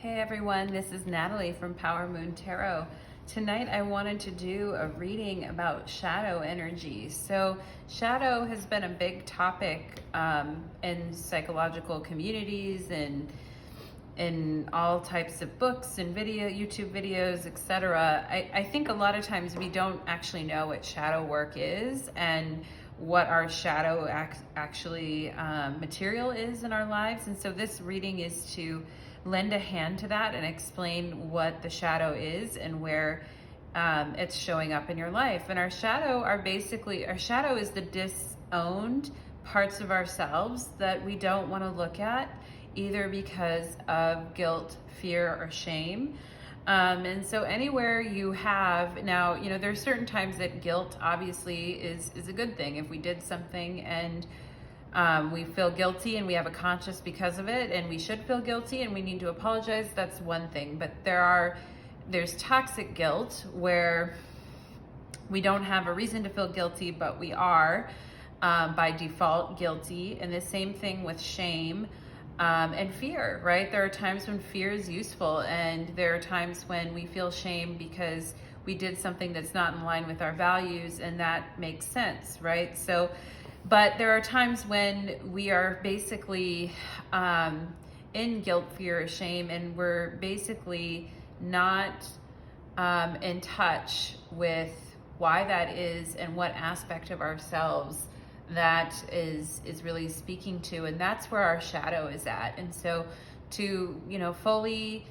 Hey everyone, this is Natalie from Power Moon Tarot. Tonight I wanted to do a reading about shadow energy. So shadow has been a big topic in psychological communities and in all types of books and YouTube videos, etc. I think a lot of times we don't actually know what shadow work is and what our shadow actually material is in our lives. And so this reading is to lend a hand to that and explain what the shadow is and where it's showing up in your life. And our shadow is the disowned parts of ourselves that we don't want to look at, either because of guilt, fear, or shame. And so anywhere you have, now, there's certain times that guilt obviously is a good thing. If we did something and we feel guilty and we have a conscience because of it, and we should feel guilty and we need to apologize, that's one thing. But there's toxic guilt where we don't have a reason to feel guilty, but we are by default guilty. And the same thing with shame and fear, right? There are times when fear is useful, and there are times when we feel shame because we did something that's not in line with our values, and that makes sense, right? So, but there are times when we are basically in guilt, fear, or shame, and we're basically not in touch with why that is and what aspect of ourselves that is really speaking to. And that's where our shadow is at. And so to fully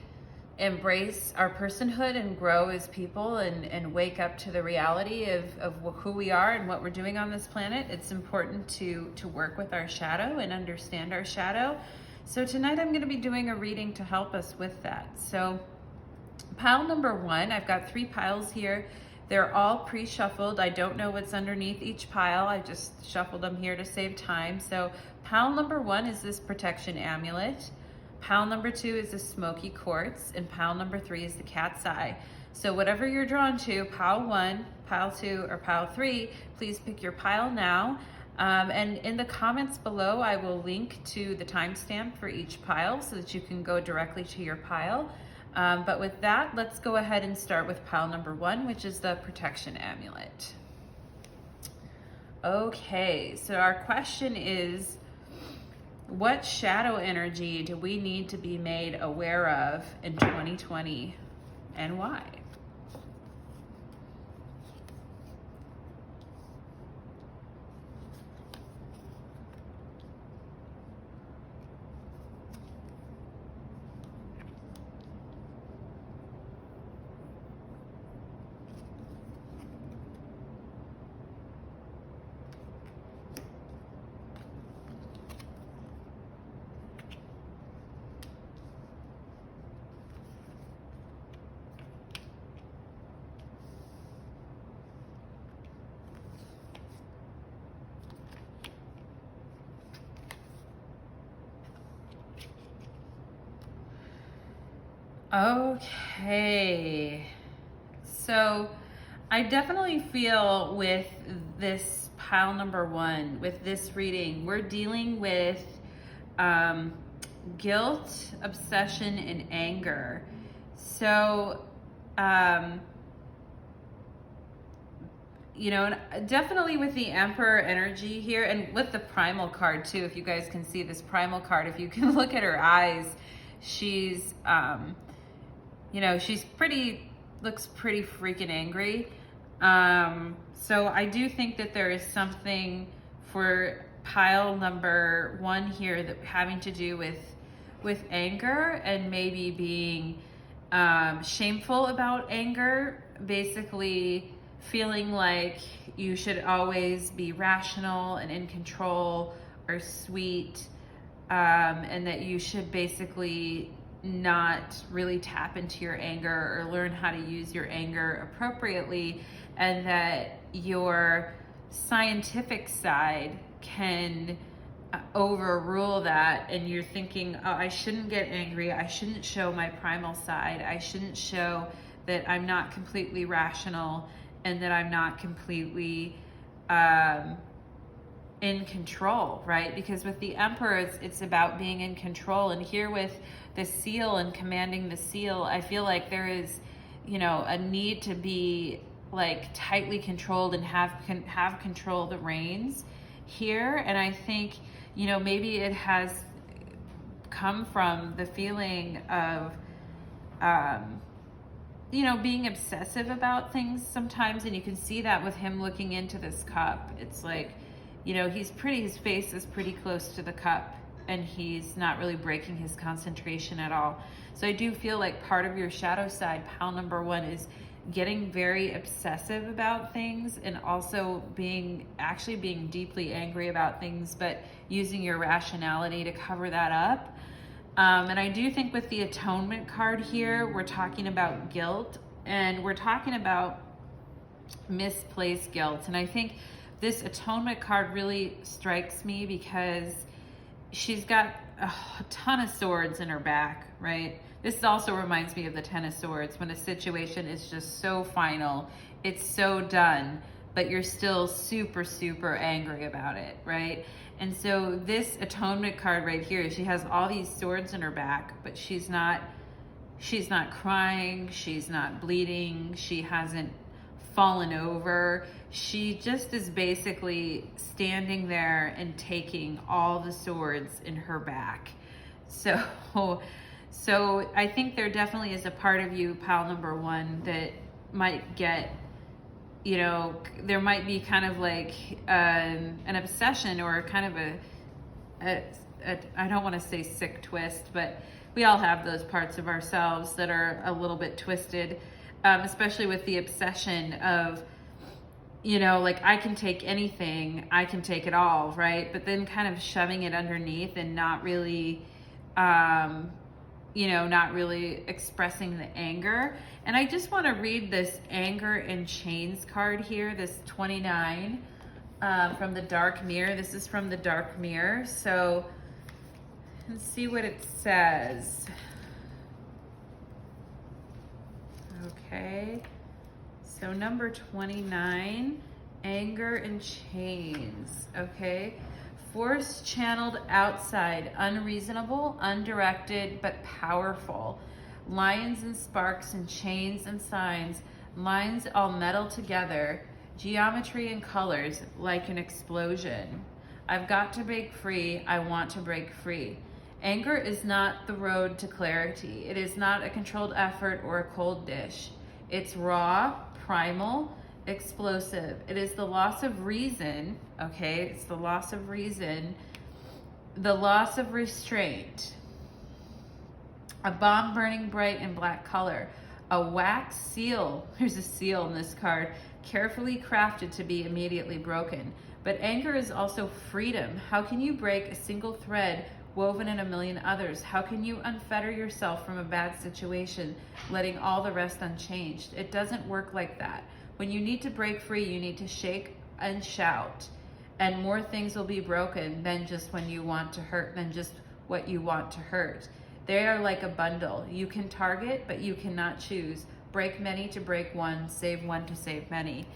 embrace our personhood and grow as people and wake up to the reality of who we are and what we're doing on this planet, it's important to work with our shadow and understand our shadow. So tonight I'm going to be doing a reading to help us with that. So pile number 1, I've got 3 piles here. They're all pre-shuffled. I don't know what's underneath each pile. I just shuffled them here to save time. So pile number 1 is this protection amulet. Pile number 2 is the Smoky Quartz, and pile number 3 is the Cat's Eye. So whatever you're drawn to, pile 1, pile 2, or pile 3, please pick your pile now. And in the comments below, I will link to the timestamp for each pile so that you can go directly to your pile. But with that, let's go ahead and start with pile number 1, which is the protection amulet. Okay, so our question is, what shadow energy do we need to be made aware of in 2020, and why? Okay, so I definitely feel with this pile number 1, with this reading, we're dealing with guilt, obsession, and anger. So, definitely with the Emperor energy here, and with the Primal card too. If you guys can see this Primal card, if you can look at her eyes, she's looks pretty freaking angry. So I do think that there is something for pile number 1 here that having to do with anger, and maybe being shameful about anger, basically feeling like you should always be rational and in control or sweet, and that you should basically not really tap into your anger or learn how to use your anger appropriately, and that your scientific side can overrule that, and you're thinking, oh, I shouldn't get angry, I shouldn't show my primal side, I shouldn't show that I'm not completely rational and that I'm not completely in control, right? Because with the Emperor, it's about being in control. And here with the seal and commanding the seal, I feel like there is, you know, a need to be like tightly controlled and have control of the reins here. And I think, you know, maybe it has come from the feeling of, you know, being obsessive about things sometimes. And you can see that with him looking into this cup. It's like, you know, his face is pretty close to the cup, and he's not really breaking his concentration at all. So I do feel like part of your shadow side, pile number 1, is getting very obsessive about things, and also actually being deeply angry about things, but using your rationality to cover that up. And I do think with the atonement card here, we're talking about guilt, and we're talking about misplaced guilt. And I think this atonement card really strikes me because she's got a ton of swords in her back, right? This also reminds me of the Ten of Swords, when a situation is just so final, it's so done, but you're still super, super angry about it, right? And so this atonement card right here, she has all these swords in her back, but she's not crying, she's not bleeding, she hasn't fallen over. She just is basically standing there and taking all the swords in her back. So I think there definitely is a part of you, pile number 1, that might get, you know, there might be kind of like an obsession, or kind of a I don't want to say sick twist, but we all have those parts of ourselves that are a little bit twisted, especially with the obsession of, you know, like, I can take anything, I can take it all, right? But then kind of shoving it underneath and not really, you know, not really expressing the anger. And I just want to read this Anger in Chains card here, this 29, from the Dark Mirror. This is from the Dark Mirror. So let's see what it says. Okay. So number 29, Anger in Chains. Okay. Force channeled outside, unreasonable, undirected, but powerful. Lines and sparks and chains and signs, lines all metal together, geometry and colors like an explosion. I've got to break free, I want to break free. Anger is not the road to clarity. It is not a controlled effort or a cold dish. It's raw, primal, explosive. It is the loss of reason, okay? It's the loss of reason, the loss of restraint. A bomb burning bright in black color. A wax seal, there's a seal in this card, carefully crafted to be immediately broken. But anger is also freedom. How can you break a single thread woven in a million others? How can you unfetter yourself from a bad situation, letting all the rest unchanged? It doesn't work like that. When you need to break free, you need to shake and shout, and more things will be broken than just what you want to hurt. They are like a bundle. You can target, but you cannot choose. Break many to break one, save one to save many.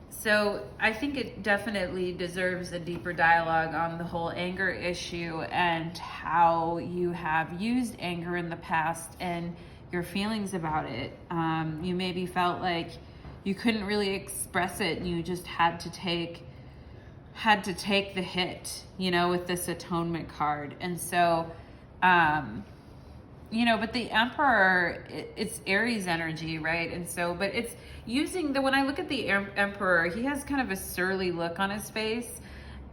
So I think it definitely deserves a deeper dialogue on the whole anger issue and how you have used anger in the past and your feelings about it. You maybe felt like you couldn't really express it, and you just had to take the hit, you know, with this atonement card. And so, you know, but the Emperor, it's Aries energy, right? And so, but it's using when I look at the Emperor, he has kind of a surly look on his face.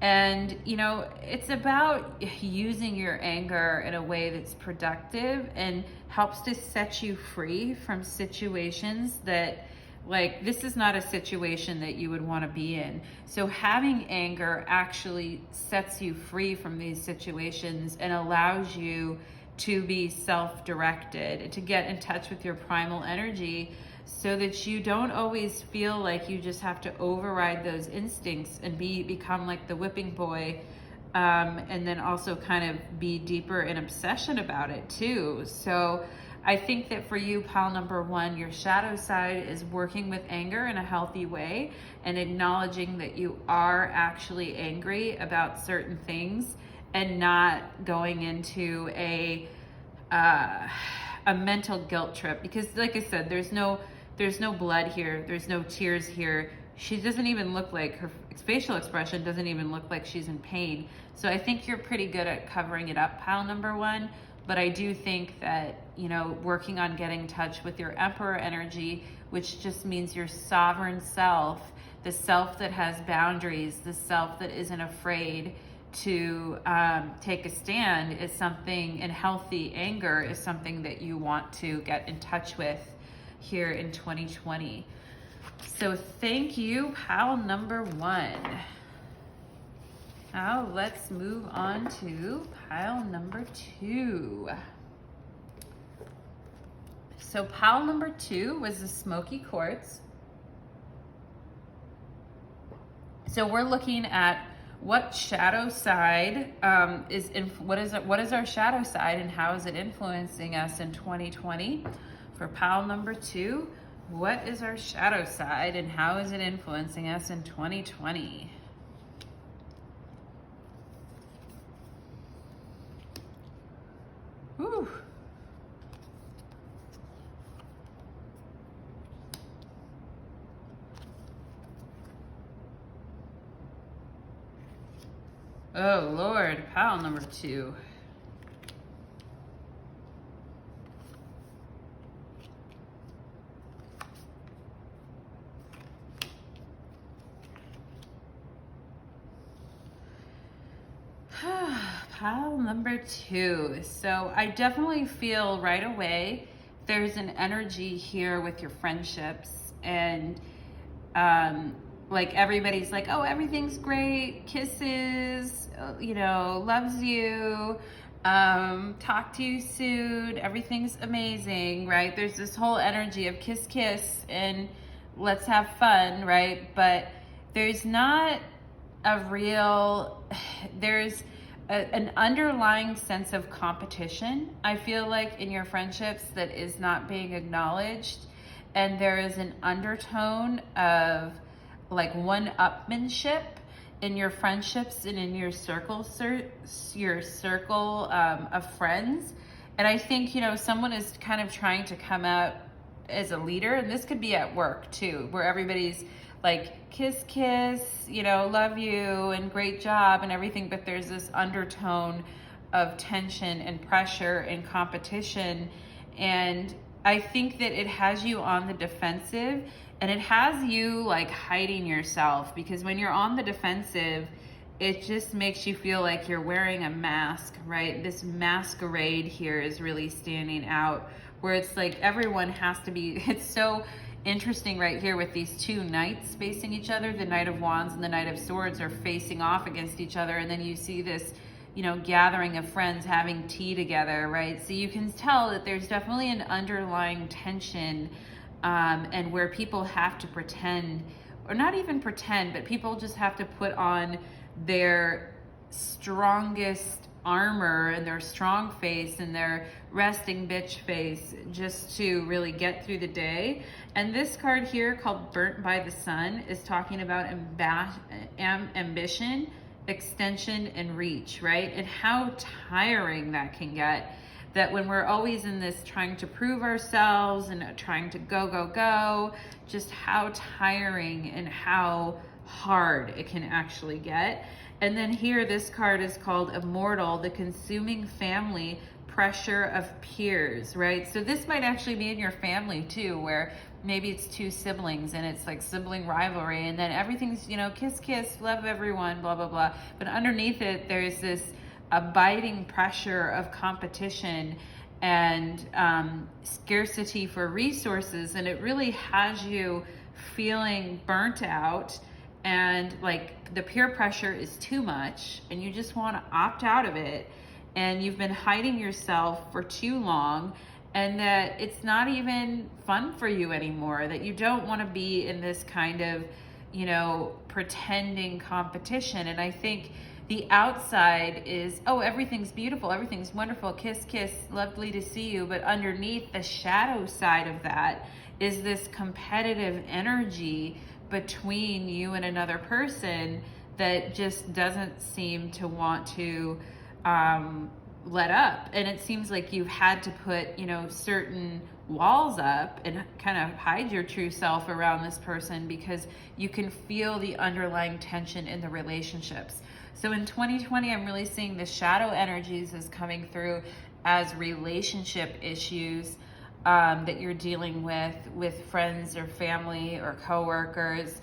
And, you know, it's about using your anger in a way that's productive and helps to set you free from situations that, like, this is not a situation that you would want to be in. So having anger actually sets you free from these situations and allows you to be self-directed, to get in touch with your primal energy, so that you don't always feel like you just have to override those instincts and become like the whipping boy, and then also kind of be deeper in obsession about it too. So I think that for you, pile number one, your shadow side is working with anger in a healthy way and acknowledging that you are actually angry about certain things and not going into a mental guilt trip. Because like I said, there's no blood here. There's no tears here. She doesn't even look like, her facial expression doesn't even look like she's in pain. So I think you're pretty good at covering it up, pile number one. But I do think that, you know, working on getting in touch with your Emperor energy, which just means your sovereign self, the self that has boundaries, the self that isn't afraid to take a stand, is something, and healthy anger is something that you want to get in touch with here in 2020. So thank you, pile number one. Now let's move on to pile number two. So pile number two was the Smoky Quartz. So we're looking at what shadow side what is our shadow side and how is it influencing us in 2020? For pile number two, what is our shadow side and how is it influencing us in 2020? Whew. Oh Lord, pile number two. Pile number two. So I definitely feel right away there's an energy here with your friendships, and like everybody's like, oh, everything's great, kisses, you know, loves you, talk to you soon, everything's amazing, right? There's this whole energy of kiss kiss and let's have fun, right? But there's not a real, there's an underlying sense of competition, I feel like, in your friendships that is not being acknowledged. And there is an undertone of like one-upmanship in your friendships and in your circle of friends. And I think, you know, someone is kind of trying to come out as a leader, and this could be at work too, where everybody's like kiss kiss, you know, love you and great job and everything, but there's this undertone of tension and pressure and competition. And I think that it has you on the defensive, and it has you like hiding yourself, because when you're on the defensive, it just makes you feel like you're wearing a mask, right? This masquerade here is really standing out, where it's like everyone has to be, it's so interesting right here with these two knights facing each other. The Knight of Wands and the Knight of Swords are facing off against each other, and then you see this, you know, gathering of friends having tea together, right? So you can tell that there's definitely an underlying tension, and where people have to pretend, or not even pretend, but people just have to put on their strongest armor and their strong face and their resting bitch face just to really get through the day. And this card here, called Burnt by the Sun, is talking about ambition, extension, and reach, right? And how tiring that can get, that when we're always in this trying to prove ourselves and trying to go, just how tiring and how hard it can actually get. And then here, this card is called Immortal, the consuming family pressure of peers, right? So this might actually be in your family too, where maybe it's two siblings and it's like sibling rivalry, and then everything's, you know, kiss kiss, love everyone, blah blah blah, but underneath it there's this abiding pressure of competition and scarcity for resources, and it really has you feeling burnt out, and like the peer pressure is too much and you just want to opt out of it, and you've been hiding yourself for too long, and that it's not even fun for you anymore, that you don't want to be in this kind of, you know, pretending competition. And I think the outside is, oh, everything's beautiful, everything's wonderful, kiss, kiss, lovely to see you. But underneath, the shadow side of that is this competitive energy between you and another person that just doesn't seem to want to let up. And it seems like you've had to put, you know, certain walls up and kind of hide your true self around this person because you can feel the underlying tension in the relationships. So in 2020, I'm really seeing the shadow energies is coming through as relationship issues that you're dealing with friends or family or coworkers.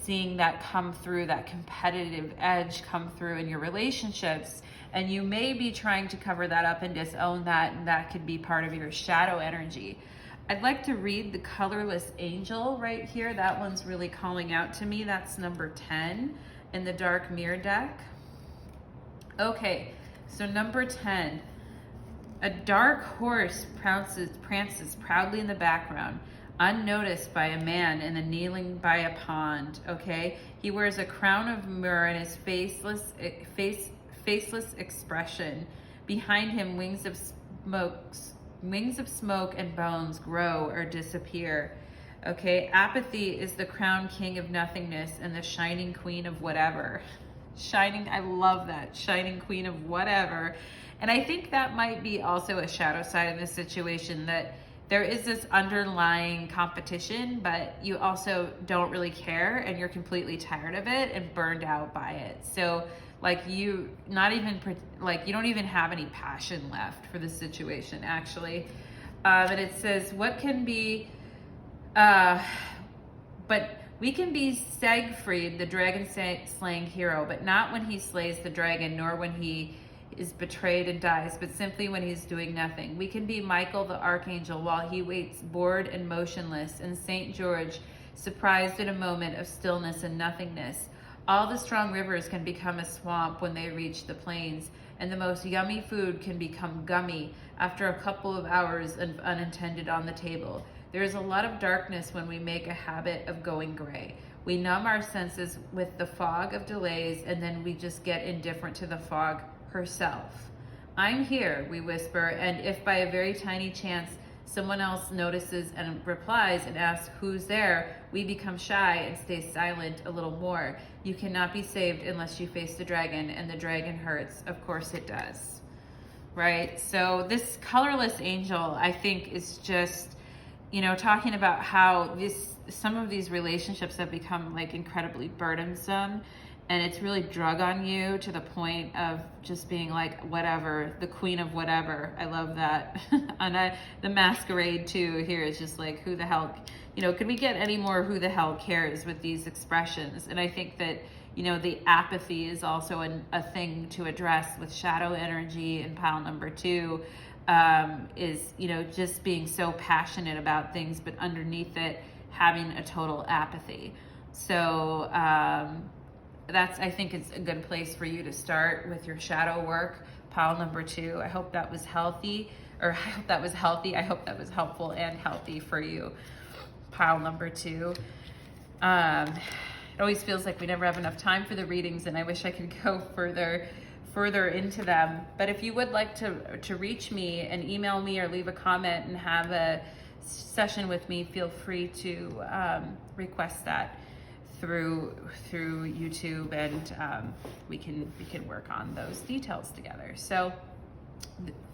Seeing that come through, that competitive edge come through in your relationships. And you may be trying to cover that up and disown that, and that could be part of your shadow energy. I'd like to read the colorless angel right here. That one's really calling out to me. That's number 10 in the dark mirror deck. Okay, so number 10. A dark horse prances proudly in the background, unnoticed by a man in the kneeling by a pond. Okay, he wears a crown of myrrh and his faceless expression. Behind him, wings of smoke and bones grow or disappear. Okay, apathy is the crowned king of nothingness and the shining queen of whatever. Shining, I love that. Shining queen of whatever. And I think that might be also a shadow side in this situation, that there is this underlying competition, but you also don't really care and you're completely tired of it and burned out by it. So like you don't even have any passion left for the situation, actually. And it says, what can be, but we can be Siegfried, the dragon slaying hero, but not when he slays the dragon, nor when he is betrayed and dies, but simply when he's doing nothing. We can be Michael the archangel while he waits bored and motionless, and Saint George surprised at a moment of stillness and nothingness. All the strong rivers can become a swamp when they reach the plains, and the most yummy food can become gummy after a couple of hours of unattended on the table. There is a lot of darkness when we make a habit of going gray. We numb our senses with the fog of delays, and then we just get indifferent to the fog herself. I'm here, we whisper, and if by a very tiny chance someone else notices and replies and asks who's there, we become shy and stay silent a little more. You cannot be saved unless you face the dragon, and the dragon hurts. Of course it does. Right? So this colorless angel, I think, is just, you know, talking about how some of these relationships have become like incredibly burdensome, and it's really drug on you to the point of just being like, whatever, the queen of whatever. I love that. And the masquerade too here is just like, who the hell, you know, could we get any more who the hell cares with these expressions? And I think that, you know, the apathy is also a thing to address with shadow energy in pile number 2, is, you know, just being so passionate about things, but underneath it, having a total apathy. So, I think it's a good place for you to start with your shadow work, pile number 2. I hope that was healthy, or I hope that was healthy. I hope that was helpful and healthy for you, pile number 2. It always feels like we never have enough time for the readings, and I wish I could go further into them. But if you would like to reach me and email me or leave a comment and have a session with me, feel free to request that through YouTube, and we can work on those details together. So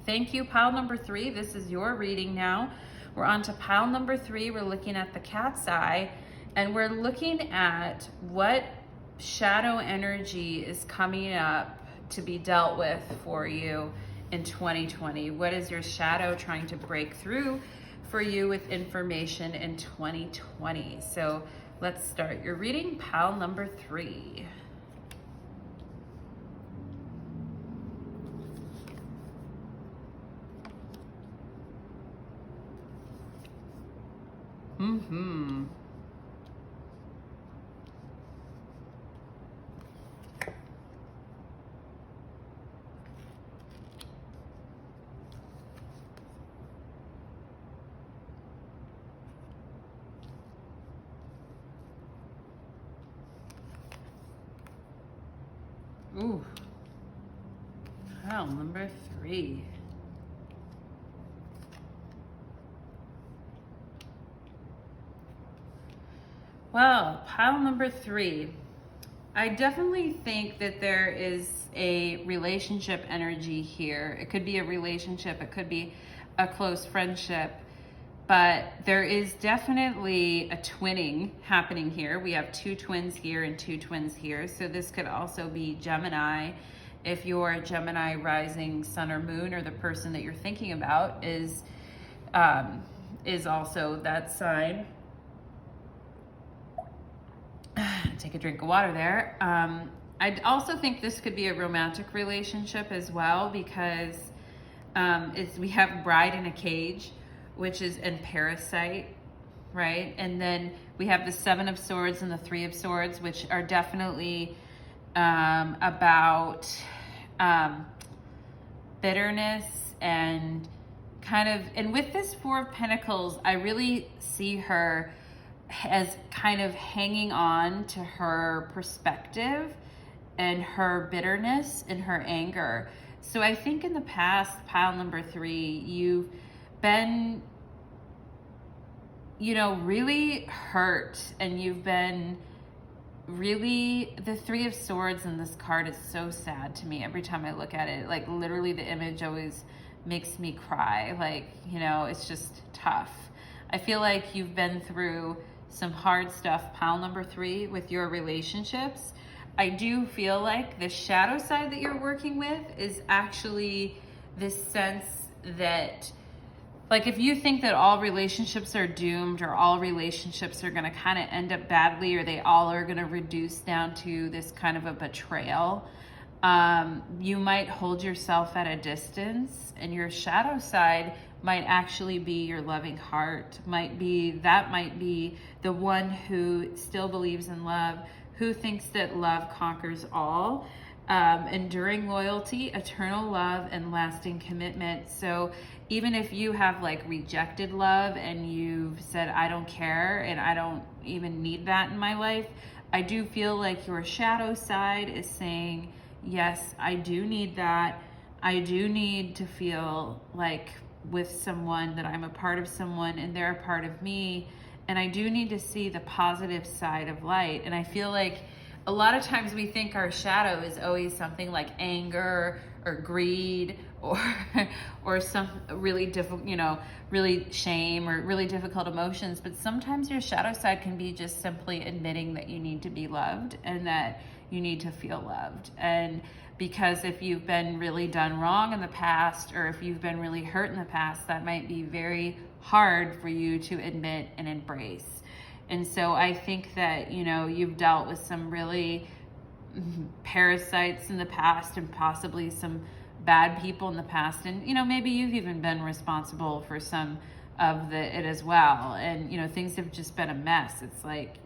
thank you, pile number 3. This is your reading now. We're on to pile number 3. We're looking at the cat's eye, and we're looking at what shadow energy is coming up to be dealt with for you in 2020. What is your shadow trying to break through for you with information in 2020? So let's start your reading, pile number 3. Ooh. Pile number 3. Well, pile number 3. I definitely think that there is a relationship energy here. It could be a relationship, it could be a close friendship, but there is definitely a twinning happening here. We have 2 twins here and 2 twins here. So this could also be Gemini. If you're a Gemini rising sun or moon, or the person that you're thinking about is also that sign. Take a drink of water there. I also think this could be a romantic relationship as well, because we have bride in a cage, which is in parasite, right? And then we have the 7 of Swords and the 3 of Swords, which are definitely about bitterness and kind of, and with this 4 of Pentacles, I really see her as kind of hanging on to her perspective and her bitterness and her anger. So I think in the past, pile number 3, you've been, really hurt, and you've been really, the 3 of Swords in this card is so sad to me every time I look at it. Like, literally the image always makes me cry. Like, it's just tough. I feel like you've been through some hard stuff, pile number 3, with your relationships. I do feel like the shadow side that you're working with is actually this sense that, like, if you think that all relationships are doomed, or all relationships are going to kind of end up badly, or they all are going to reduce down to this kind of a betrayal, you might hold yourself at a distance, and your shadow side might actually be your loving heart, might be the one who still believes in love, who thinks that love conquers all, enduring loyalty, eternal love, and lasting commitment. So even if you have like rejected love and you've said, I don't care and I don't even need that in my life, I do feel like your shadow side is saying, yes, I do need that. I do need to feel like with someone that I'm a part of someone and they're a part of me. And I do need to see the positive side of light. And I feel like a lot of times we think our shadow is always something like anger or greed or some really difficult, really shame or really difficult emotions. But sometimes your shadow side can be just simply admitting that you need to be loved and that you need to feel loved. And because if you've been really done wrong in the past, or if you've been really hurt in the past, that might be very hard for you to admit and embrace. And so I think that, you've dealt with some really parasites in the past and possibly some bad people in the past. And, maybe you've even been responsible for some of it as well. And, things have just been a mess. It's like,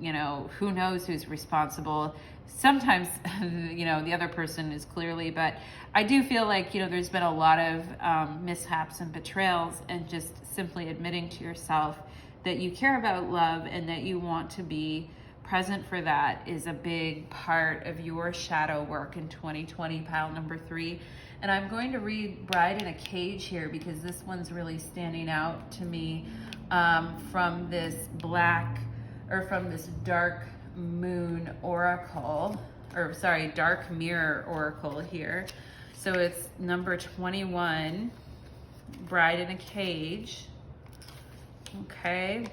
who knows who's responsible. Sometimes, the other person is clearly, but I do feel like, there's been a lot of mishaps and betrayals, and just simply admitting to yourself that you care about love and that you want to be present for that is a big part of your shadow work in 2020, pile number 3. And I'm going to read Bride in a Cage here because this one's really standing out to me from this dark moon oracle, dark mirror oracle here. So it's number 21, Bride in a Cage. Okay.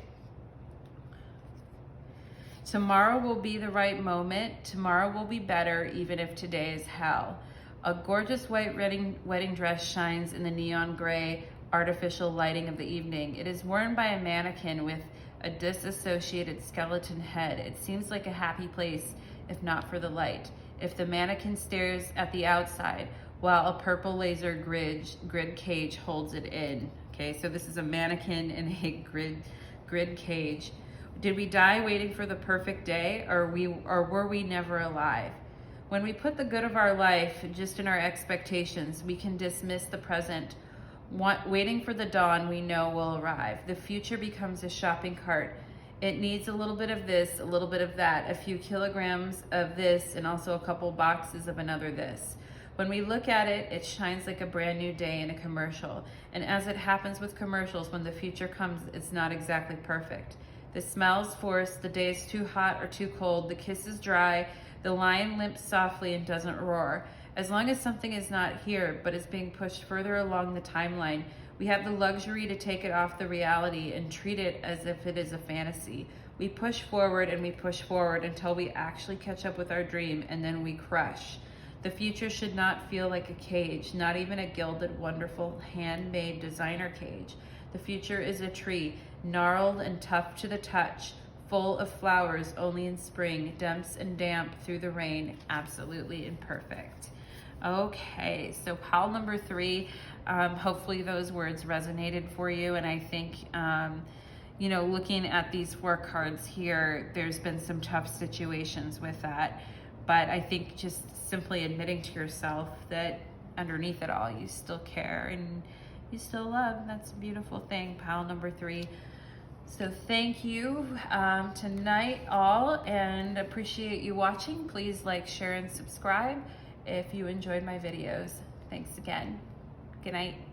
Tomorrow will be the right moment. Tomorrow will be better, even if today is hell. A gorgeous white wedding dress shines in the neon gray artificial lighting of the evening. It is worn by a mannequin with a disassociated skeleton head. It seems like a happy place, if not for the light. If the mannequin stares at the outside, while a purple laser grid cage holds it in. Okay, so this is a mannequin in a grid cage. Did we die waiting for the perfect day, or were we never alive? When we put the good of our life just in our expectations, we can dismiss the present, waiting for the dawn we know will arrive. The future becomes a shopping cart It needs a little bit of this, a little bit of that, a few kilograms of this, and also a couple boxes of another this. When we look at it, it shines like a brand new day in a commercial. And as it happens with commercials, when the future comes, it's not exactly perfect. The smell's forced, the day is too hot or too cold, the kiss is dry, the lion limps softly and doesn't roar. As long as something is not here, but is being pushed further along the timeline, we have the luxury to take it off the reality and treat it as if it is a fantasy. We push forward and we push forward until we actually catch up with our dream, and then we crush. The future should not feel like a cage, not even a gilded, wonderful, handmade designer cage. The future is a tree, gnarled and tough to the touch, full of flowers only in spring, dense and damp through the rain, absolutely imperfect. Okay, so pile number 3, hopefully those words resonated for you, and I think, you know, looking at these 4 cards here, there's been some tough situations with that. But I think just simply admitting to yourself that underneath it all, you still care and you still love. That's a beautiful thing, pile number 3. So thank you tonight all, and appreciate you watching. Please like, share, and subscribe if you enjoyed my videos. Thanks again. Good night.